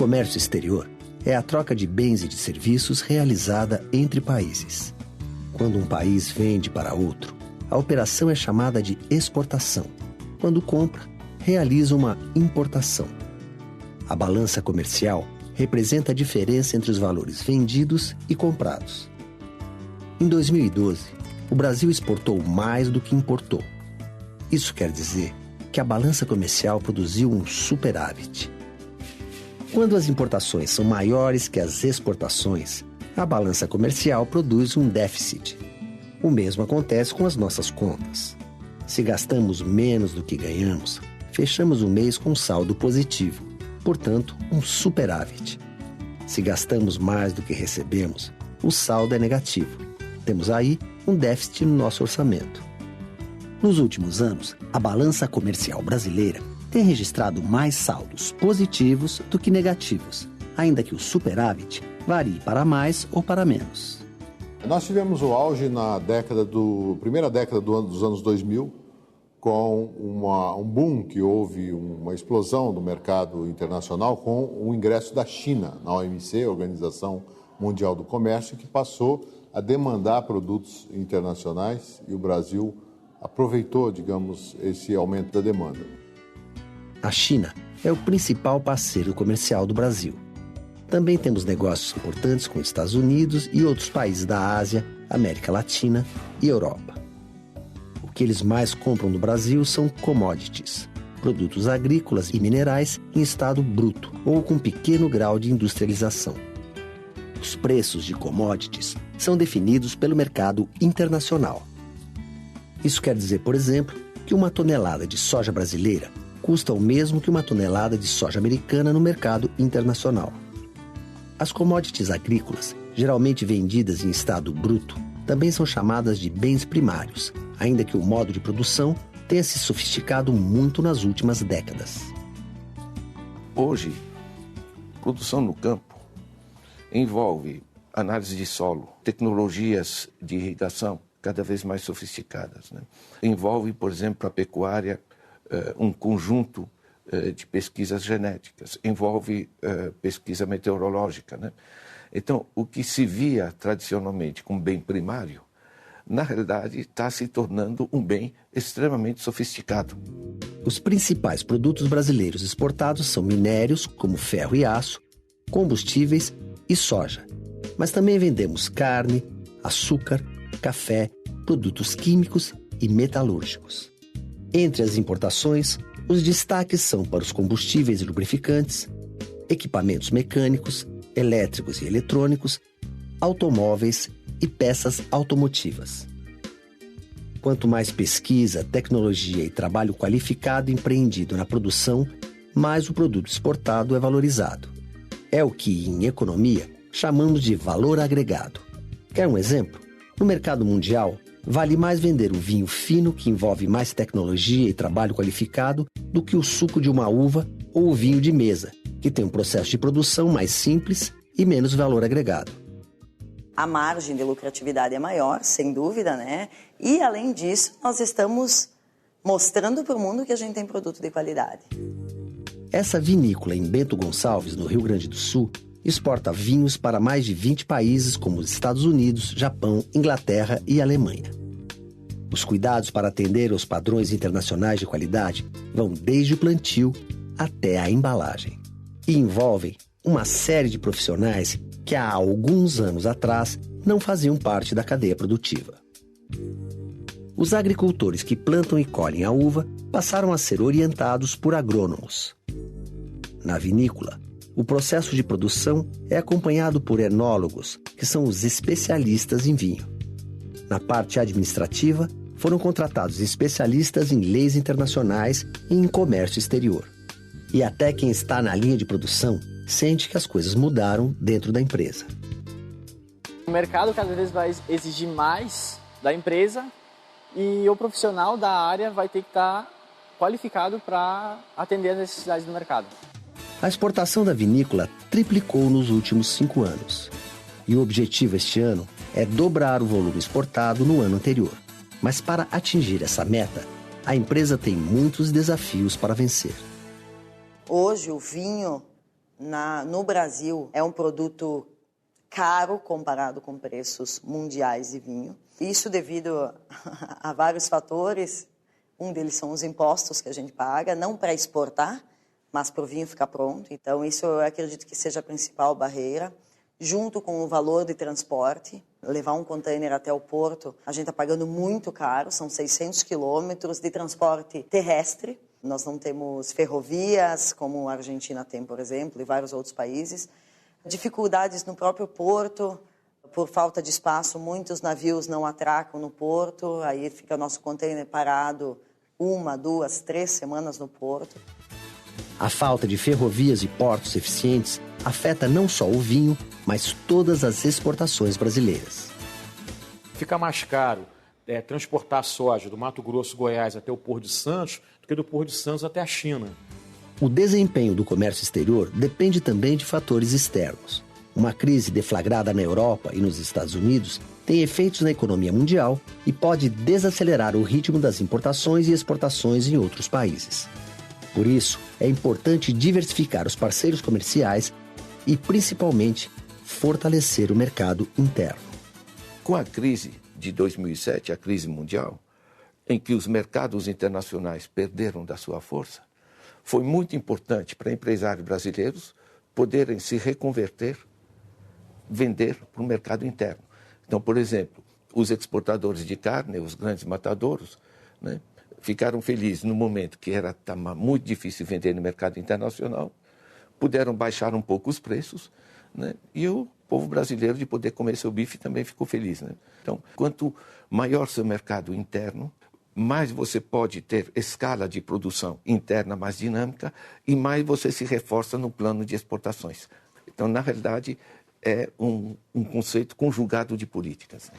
comércio exterior é a troca de bens e de serviços realizada entre países. Quando um país vende para outro, a operação é chamada de exportação. Quando compra, realiza uma importação. A balança comercial representa a diferença entre os valores vendidos e comprados. Em 2012, o Brasil exportou mais do que importou. Isso quer dizer que a balança comercial produziu um superávit. Quando as importações são maiores que as exportações, a balança comercial produz um déficit. O mesmo acontece com as nossas contas. Se gastamos menos do que ganhamos, fechamos o mês com saldo positivo, portanto, um superávit. Se gastamos mais do que recebemos, o saldo é negativo. Temos aí um déficit no nosso orçamento. Nos últimos anos, a balança comercial brasileira tem registrado mais saldos positivos do que negativos, ainda que o superávit varie para mais ou para menos. Nós tivemos o auge na primeira década dos anos 2000, com um boom que houve, uma explosão do mercado internacional com o ingresso da China na OMC, Organização Mundial do Comércio, que passou a demandar produtos internacionais e o Brasil aproveitou, digamos, esse aumento da demanda. A China é o principal parceiro comercial do Brasil. Também temos negócios importantes com os Estados Unidos e outros países da Ásia, América Latina e Europa. O que eles mais compram do Brasil são commodities, produtos agrícolas e minerais em estado bruto ou com pequeno grau de industrialização. Os preços de commodities são definidos pelo mercado internacional. Isso quer dizer, por exemplo, que uma tonelada de soja brasileira custa o mesmo que uma tonelada de soja americana no mercado internacional. As commodities agrícolas, geralmente vendidas em estado bruto, também são chamadas de bens primários, ainda que o modo de produção tenha se sofisticado muito nas últimas décadas. Hoje, produção no campo envolve análise de solo, tecnologias de irrigação cada vez mais sofisticadas, né? Envolve, por exemplo, a pecuária, um conjunto de pesquisas genéticas, envolve pesquisa meteorológica, né? Então, o que se via tradicionalmente como bem primário, na realidade está se tornando um bem extremamente sofisticado. Os principais produtos brasileiros exportados são minérios, como ferro e aço, combustíveis e soja. Mas também vendemos carne, açúcar, café, produtos químicos e metalúrgicos. Entre as importações, os destaques são para os combustíveis e lubrificantes, equipamentos mecânicos, elétricos e eletrônicos, automóveis e peças automotivas. Quanto mais pesquisa, tecnologia e trabalho qualificado empreendido na produção, mais o produto exportado é valorizado. É o que, em economia, chamamos de valor agregado. Quer um exemplo? No mercado mundial, vale mais vender o vinho fino, que envolve mais tecnologia e trabalho qualificado, do que o suco de uma uva ou o vinho de mesa, que tem um processo de produção mais simples e menos valor agregado. A margem de lucratividade é maior, sem dúvida, né? E, além disso, nós estamos mostrando para o mundo que a gente tem produto de qualidade. Essa vinícola em Bento Gonçalves, no Rio Grande do Sul, exporta vinhos para mais de 20 países como os Estados Unidos, Japão, Inglaterra e Alemanha. Os cuidados para atender aos padrões internacionais de qualidade vão desde o plantio até a embalagem. E envolvem uma série de profissionais que há alguns anos atrás não faziam parte da cadeia produtiva. Os agricultores que plantam e colhem a uva passaram a ser orientados por agrônomos. Na vinícola, o processo de produção é acompanhado por enólogos, que são os especialistas em vinho. Na parte administrativa, foram contratados especialistas em leis internacionais e em comércio exterior. E até quem está na linha de produção sente que as coisas mudaram dentro da empresa. O mercado cada vez vai exigir mais da empresa e o profissional da área vai ter que estar qualificado para atender as necessidades do mercado. A exportação da vinícola triplicou nos últimos 5 anos. E o objetivo este ano é dobrar o volume exportado no ano anterior. Mas para atingir essa meta, a empresa tem muitos desafios para vencer. Hoje o vinho no Brasil é um produto caro comparado com preços mundiais de vinho. Isso devido a vários fatores. Um deles são os impostos que a gente paga, não para exportar, mas para o vinho ficar pronto. Então, isso eu acredito que seja a principal barreira, junto com o valor de transporte. Levar um container até o porto, a gente está pagando muito caro, são 600 quilômetros de transporte terrestre. Nós não temos ferrovias, como a Argentina tem, por exemplo, e vários outros países. Dificuldades no próprio porto, por falta de espaço, muitos navios não atracam no porto, aí fica nosso container parado 1, 2, 3 semanas no porto. A falta de ferrovias e portos eficientes afeta não só o vinho, mas todas as exportações brasileiras. Fica mais caro transportar soja do Mato Grosso, Goiás até o Porto de Santos do que do Porto de Santos até a China. O desempenho do comércio exterior depende também de fatores externos. Uma crise deflagrada na Europa e nos Estados Unidos tem efeitos na economia mundial e pode desacelerar o ritmo das importações e exportações em outros países. Por isso, é importante diversificar os parceiros comerciais e, principalmente, fortalecer o mercado interno. Com a crise de 2007, a crise mundial, em que os mercados internacionais perderam da sua força, foi muito importante para empresários brasileiros poderem se reconverter, vender para o mercado interno. Então, por exemplo, os exportadores de carne, os grandes matadouros, né, ficaram felizes no momento que estava muito difícil vender no mercado internacional, puderam baixar um pouco os preços, né, e o povo brasileiro de poder comer seu bife também ficou feliz. Né? Então, quanto maior seu mercado interno, mais você pode ter escala de produção interna mais dinâmica e mais você se reforça no plano de exportações. Então, na realidade, é um conceito conjugado de políticas.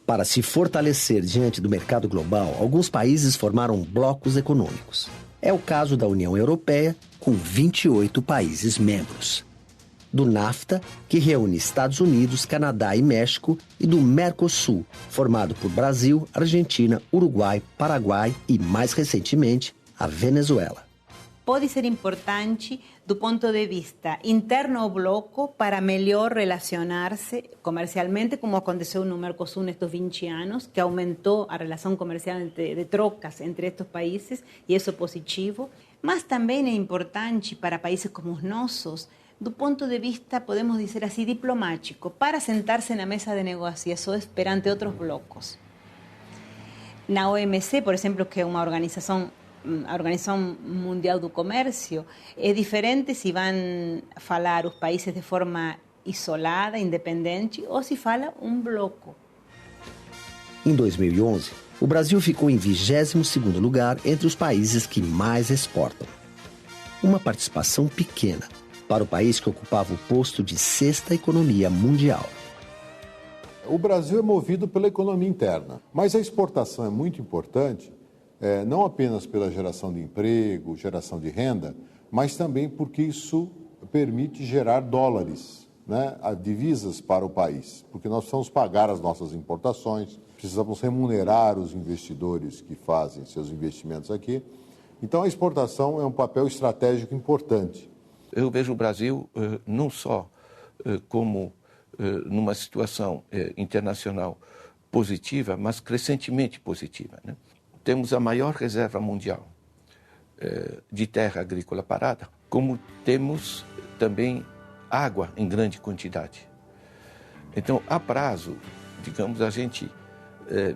Para se fortalecer diante do mercado global, alguns países formaram blocos econômicos. É o caso da União Europeia, com 28 países membros. Do NAFTA, que reúne Estados Unidos, Canadá e México, e do Mercosul, formado por Brasil, Argentina, Uruguai, Paraguai e, mais recentemente, a Venezuela. Pode ser importante do ponto de vista interno ao bloco para melhor relacionar-se comercialmente, como aconteceu no Mercosul nestes 20 anos, que aumentou a relação comercial de trocas entre estes países, e isso é positivo. Mas também é importante para países como os nossos, do ponto de vista, podemos dizer assim, diplomático, para sentar-se na mesa de negociações perante outros blocos. Na OMC, por exemplo, que é uma organização, a Organização Mundial do Comércio, é diferente se vão falar os países de forma isolada, independente, ou se fala um bloco. Em 2011, o Brasil ficou em 22º lugar entre os países que mais exportam. Uma participação pequena para o país que ocupava o posto de 6ª economia mundial. O Brasil é movido pela economia interna, mas a exportação é muito importante, não apenas pela geração de emprego, geração de renda, mas também porque isso permite gerar dólares, né, divisas para o país, porque nós precisamos pagar as nossas importações, precisamos remunerar os investidores que fazem seus investimentos aqui. Então, a exportação é um papel estratégico importante. Eu vejo o Brasil não só como numa situação internacional positiva, mas crescentemente positiva. Né? Temos a maior reserva mundial de terra agrícola parada, como temos também água em grande quantidade. Então, a prazo, digamos, a gente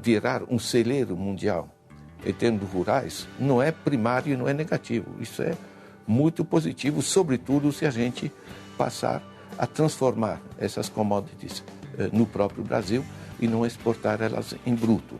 virar um celeiro mundial em termos rurais não é primário e não é negativo. Isso é muito positivo, sobretudo se a gente passar a transformar essas commodities no próprio Brasil e não exportar elas em bruto.